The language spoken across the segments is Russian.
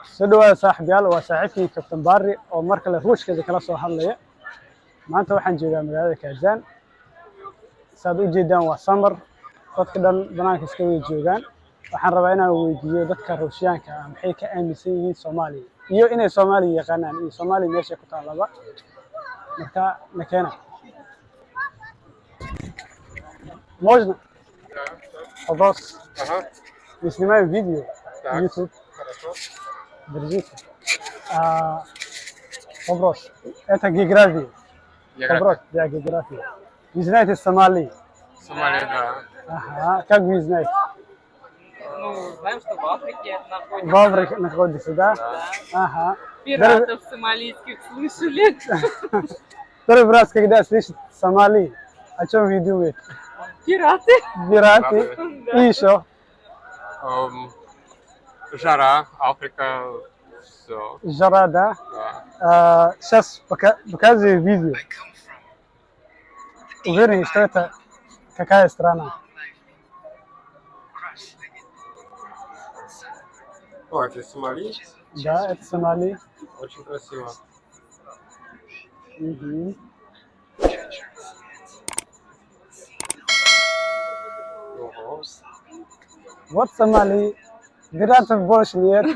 سدوا صاحب يال وصاحبي كابتن باري oo marka la ruushkeeda kala soo hadlaya maanta waxaan joogaa magaalada Kaazaan saad u jeedaan waa summer dadka dhan banaanka iska way joogaan waxaan rabaa inaan weydiiyo dadka Ruushyaanka ah maxay ka aaminsan yihiin Soomaaliya iyo inay Soomaaliya yaqaanaan iyo Soomaaliya meesha ku taalaba marka nakeena можно вопрос мы снимаем видео на YouTube держите вопрос это география вопрос да география вы знаете Сомали Да. ага как вы знаете Ну, знаем, что в Африке находится. в Африке находится да ага Пиратов сомалийских слышали. Второй раз когда слышит Сомали о чем вы думаете Пираты. пираты и еще Жара, Африка, все. жара да Да. сейчас показываю видео. Уверен, что это какая страна? О, это Сомали. Да, это Сомали. Очень красиво. Мгм. Ого. Вот Сомали. Пиратов больше нет.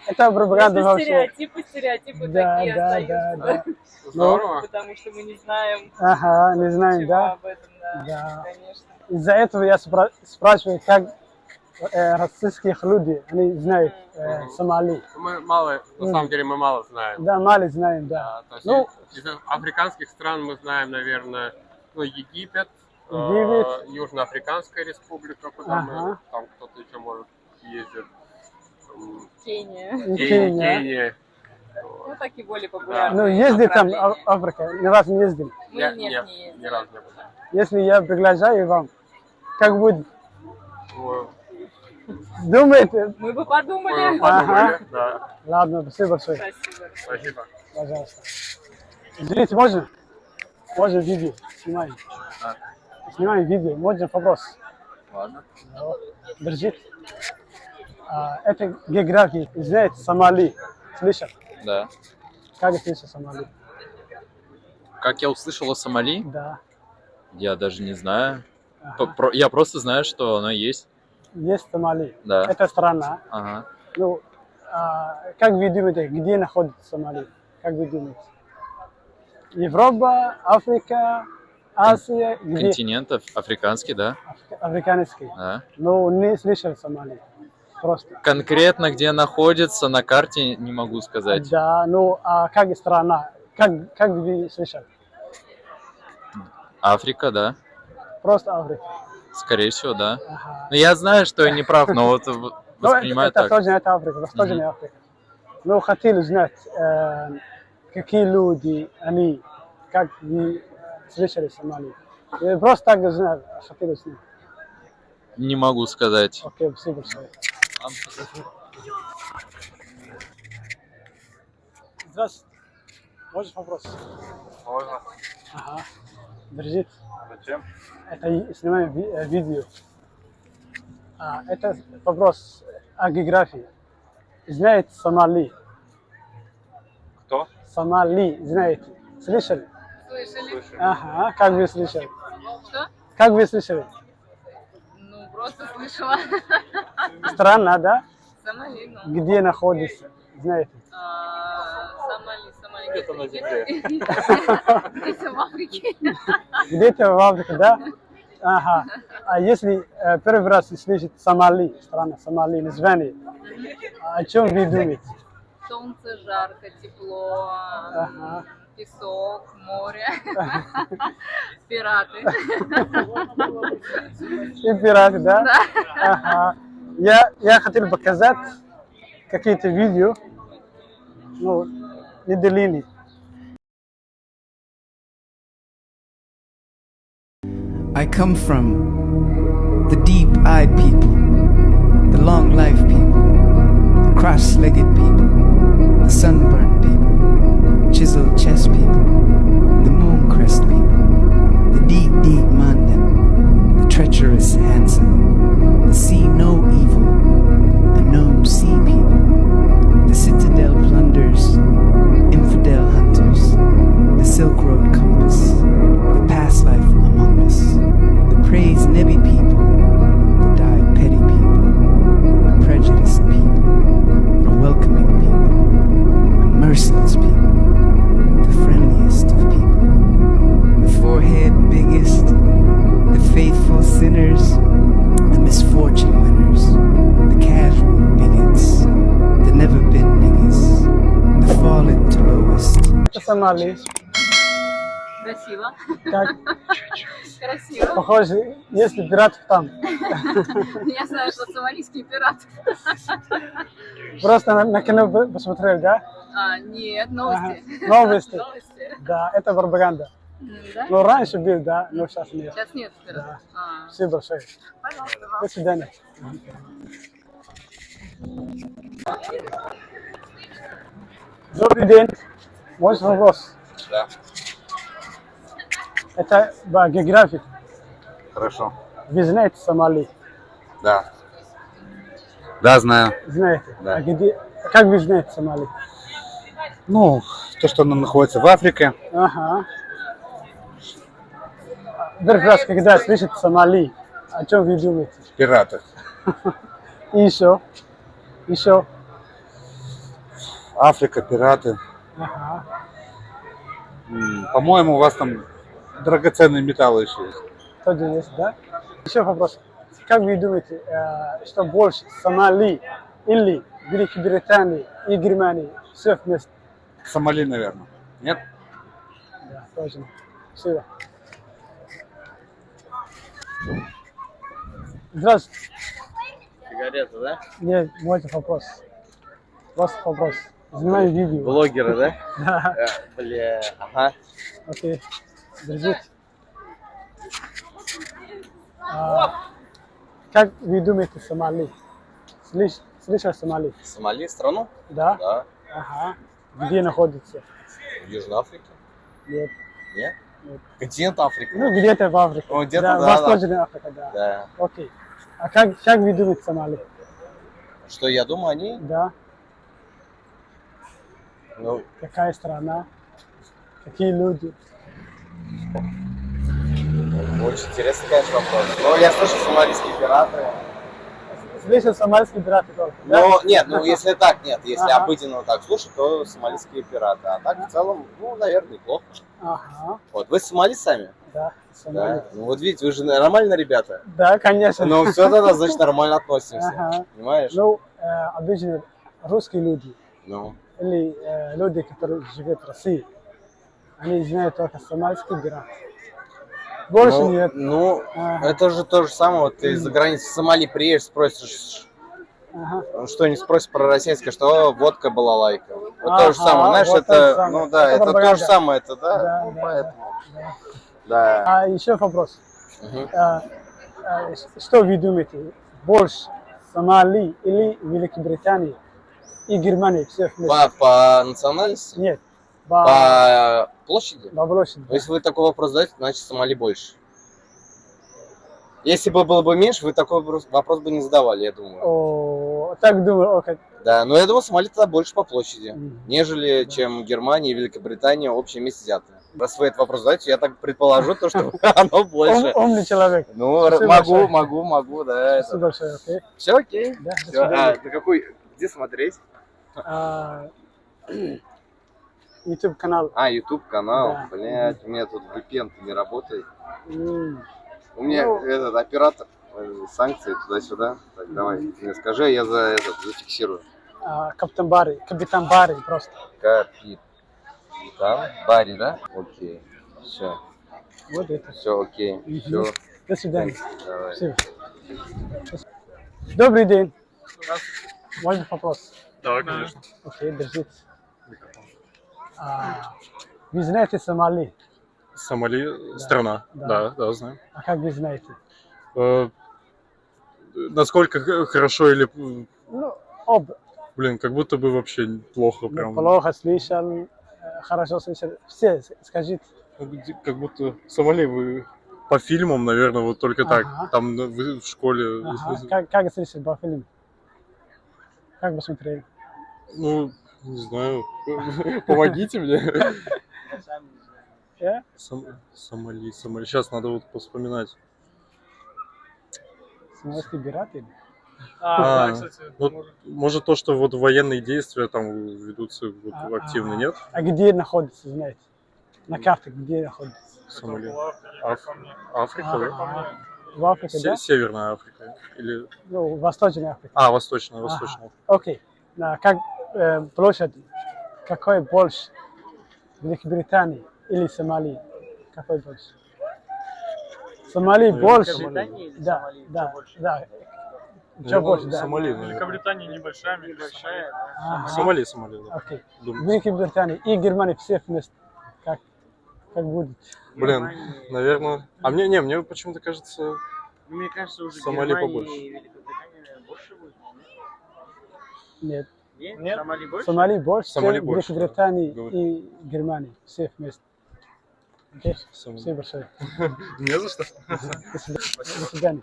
Это пропаганда Просто вообще. стереотипы Да, такие да, остаются. да. Здорово. Потому что мы не знаем Ага, не знаем, ничего да? об этом, да, Да. конечно. Из-за этого я спрашиваю, как российских людей, они знают Сомали. Мы мало, на самом деле мы мало знаем. Да, мало знаем, да. То есть Ну, из африканских стран мы знаем, наверное, ну, Египет, Египет. Южноафриканская республика, куда Ага. мы, там кто-то еще может ездит. Кения. Кения. Кения. Ну, так и более популярные. Ну, ездили там направления. Африка, ни разу не ездили. Мы Нет, не ни ездили. разу не было. Если я приглашаю вам, как будет? Вот. Думаете? Мы бы Мы подумали. подумали, да. Ладно, спасибо большое. Спасибо. Спасибо. Пожалуйста. Извините, можно? Можно видео? Снимаем. Снимаем видео. Можно вопрос? Ладно. Держите. Это география. Знаете, Сомали. Слышал? Да. Как слышал Сомали? Как я услышал о Сомали? Да. Я даже не знаю. Ага. Я просто знаю, что оно есть. Есть Сомали. Да. Это страна. Ага. Ну, как вы думаете, где находится Сомали? Как вы думаете? Европа, Африка, Азия, где? Континентов африканский, да? Африканский. Да. Ну, не слышал Сомали. Просто. Конкретно где находится на карте не могу сказать. Да, ну, а как страна? Как вы слышали? Африка, да. Просто Африка. Скорее всего, да. Ага. Но я знаю, что я не прав, но вот Ну, воспринимаю это так. тоже это Африка, Восточная Африка. Ну, хотели знать, какие люди, они, как вы слышали Сомали. Просто так знать, хотели знать. Не могу сказать. Окей, спасибо большое. Здравствуйте. Можно вопрос? Можно. Ага. Держите. Зачем? Это снимаем видео. Это вопрос о географии. Знаете Сомали? Кто? Сомали, знаете? Слышали? Слышали? Ага, как вы слышали? Что? Как вы слышали? Ну, просто слышала. Страна, да? Сомали, ну. Где находится? Знаете? Сомали. Где-то на земле. Где-то в Африке. Где-то в Африке, да? Ага. А если первый раз слышите Сомали, страна Сомали, название, о чем вы думаете? Солнце, жарко, тепло, Ага. песок, море, пираты. И пираты, да? Да. Ага. Я хотел показать какие-то видео, ну, не длинные. I come from the deep-eyed people, the long-life people, the cross-legged people, the sunburnt people, chiseled chest people, the moon crest people, the deep Mandan, the treacherous handsome, the see no evil and no Сомали. Красиво. Как Красиво. похоже, есть ли пиратов там? Я знаю, что сомалийский пират. Просто на кино посмотрели, да? Нет, Ага. новости. Новости. Новости. Да, это пропаганда. Да? Ну, раньше был, да, но сейчас нет. Сейчас нет пиратов. Спасибо большое. Пожалуйста, До свидания. Добрый день. Можно вопрос? Да, Это по географии. хорошо. Вы знаете Сомали? Да. Да, знаю. Знаете? Да. А где? Как вы знаете Сомали? Ну, то, что она находится в Африке. Ага. Первый раз, когда слышите Сомали, о чем вы думаете? Пираты. И еще? Еще? Африка, пираты. Ага. По-моему, у вас там драгоценные металлы еще есть. Тоже есть, да? Еще вопрос. Как вы думаете, что больше, Сомали или Великобритании и Германии? Все вместе? Сомали, наверное. Нет? Да, точно. Спасибо. Здравствуйте. Сигарета, да? Нет, мой вопрос. Просто вопрос. Снимаю видео. Блогеры, да? Да. Бля, ага. Окей. Держите. Как вы думаете Сомали? Слышал Сомали? Сомали страну? Да? Да. Ага. Где находится? В Южной Африке? Нет. Нет? Нет. Континент Африка. Ну, где-то в Африке. О, где-то, да, да, Восточная Африка, да. Да. Окей. А как вы думаете Сомали? Что я думаю о ней? Да. Ну, Какая страна? Какие люди? очень интересный, конечно, вопрос. Но я слышал сомалийские пираты. Слышал сомальские пираты только, да? Но нет, ну если так, нет. Если Ага. обыденно так слушать, то сомалийские пираты. А так в целом, ну, наверное, неплохо. Ага, Вот, вы Сомали сами? да, Сомали. Да. Ну вот видите, вы же нормальные ребята. Да, конечно. Ну все тогда, значит, нормально относимся. Ага. Понимаешь? Ну, обычно русские люди Ну. или люди, которые живут в России, они знают только сомальский пират. Больше Ну, нет. ну, Ага. это же то же самое, вот ты из-за границы в Сомали приедешь, спросишь, Ага. что-нибудь спросишь про российское, что водка была лайка. Вот то Ага, же самое, знаешь, вот то же это, самое. ну да, Это это то пропаганда. же самое, это, да, Да, ну, да, поэтому, да. да. А еще вопрос. Мгм. Что вы думаете, больше Сомали или Великобритания и Германия все вместе? По национальности? Нет, По площади? по площади. Если вы такой вопрос задаете, значит Сомали больше. Если бы было бы меньше, вы такой вопрос бы не задавали, я думаю. О, так думаю, окей. Да, но я думаю, Сомали тогда больше по площади, Мгм. нежели чем Германия и Великобритания общее вместе взятые. Раз вы этот вопрос задаете, я так предположу, то, что оно больше. Умный человек. Ну, Спасибо могу, большое. могу, да. Спасибо большое, окей. Все окей. Да, до Всё, свидания. на какой, где смотреть? YouTube канал. YouTube канал, Да. блять, у меня тут VPN не работает. М, У меня Ну. этот оператор, санкции туда-сюда. Так, давай, ты мне скажи, я зафиксирую. Капитан Барри просто. Капитан Барри, да? Окей. Все, Вот это. все окей. Мгм. Все, До свидания. давай. Спасибо. Добрый день. Можно вопрос? Да, конечно. Окей, держите. Вы знаете Сомали? Сомали страна. Да. Да, знаю. А как вы знаете? Насколько хорошо или, Ну, блин, как будто бы вообще плохо прям. плохо слышал, хорошо слышал. Все, скажите. Как будто Сомали вы по фильмам, наверное, вот только так. Ага. Там вы в школе. Ага. Как слышал по фильму? Как посмотрели? Ну, не знаю. Помогите мне. Сомали. Сейчас надо вот вспоминать. Сомальские пираты? Вот, может то, что вот военные действия там ведутся вот активно, нет? А где находится, знаете? На карте где находится? Сомали. Африка, да? Ага. В Африке, да? Северная Африка. Или... Ну, Восточная Африка. Восточная. Окей. Как площадь, какой больше? Великобритании или Сомали? Какой больше? Сомали больше. Великобритания или Да, Сомали? да, Что больше? да. Что Наверное, больше, да. Сомали, наверное. Великобритания небольшая, Небольшая, да. Ага. Сомали, да. Окей. Думаю. Великобритания и Германия все вместе. Как будет? Блин, наверное. А мне почему-то кажется, Ну, мне кажется, уже Сомали Германия побольше. и Великобритания, наверное, больше будет. Нет. Нет? Нет. Сомали больше? Сомали больше, Сомали чем больше, Великобритании да. и Германии. Все вместе. Окей? Сомали. Спасибо большое. Не за что. До свидания. До свидания.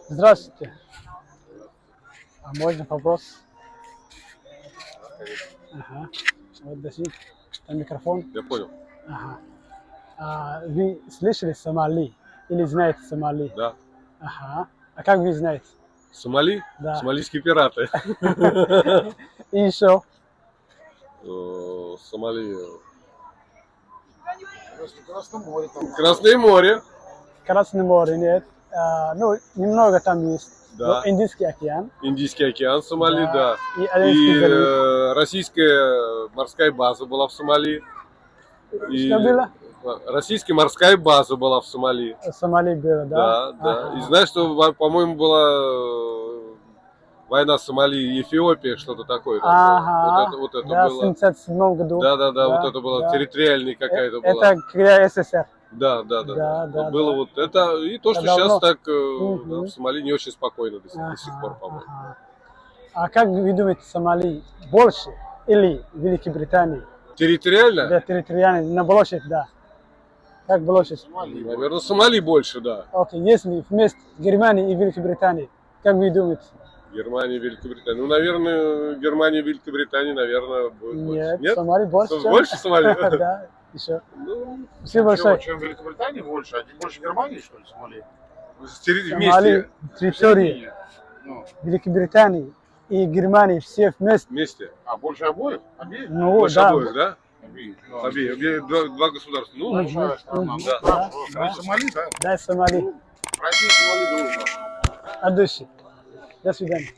Здравствуйте. А можно вопрос? Ага. Вот дождик. Там микрофон. Я понял. Ага. Вы слышали Сомали? Или знаете Сомали? Да. Ага. А как вы знаете? Сомали? Да. Сомалийские пираты. И еще? Сомали. Красное море. Красное море нет. Ну, немного там есть. Да. Но Индийский океан. Индийский океан, Сомали, да. И Аденский залив. И российская морская база была в Сомали. И Что было? российская морская база была в Сомали. Сомали было, да? Да, да. Ага. И знаешь, что, по-моему, была война Сомали и Эфиопии, что-то такое. Там было. Ага. Вот это Да, в было. 1977 году. Да, вот это было да. территориальная какая-то была. Это когда СССР. Да. Да, Вот было да. вот это. И то, что Это давно. сейчас так Мгм. да, в Сомали не очень спокойно до Ага, сих пор, по-моему. ага. А как вы думаете, Сомали больше или Великобритании? Территориально? Да, территориально, на площадь, да. Как площадь? Наверное, Сомали больше, да. Окей, если вместе Германии и Великобритании, как вы думаете? Германия, Великобритания. Ну, наверное, Германия, Великобритания, наверное, будет больше. Нет, Сомали больше. чем- Больше Сомали? Да, еще. Ну, Спасибо большое. Чем Великобритания больше, а больше Германии, что ли, Сомали? Сомали, территории Ну, Великобритании и Германии все вместе. Вместе. а больше обоих? Обеих? Ну, Больше да. обоих, да? Обеих. Обе два государства. Ну, Большая страна. Мгм. Ну, Да, хорошо. да. Сомали, да? Да, Сомали. Россия, Сомали дружно. От души. До свидания.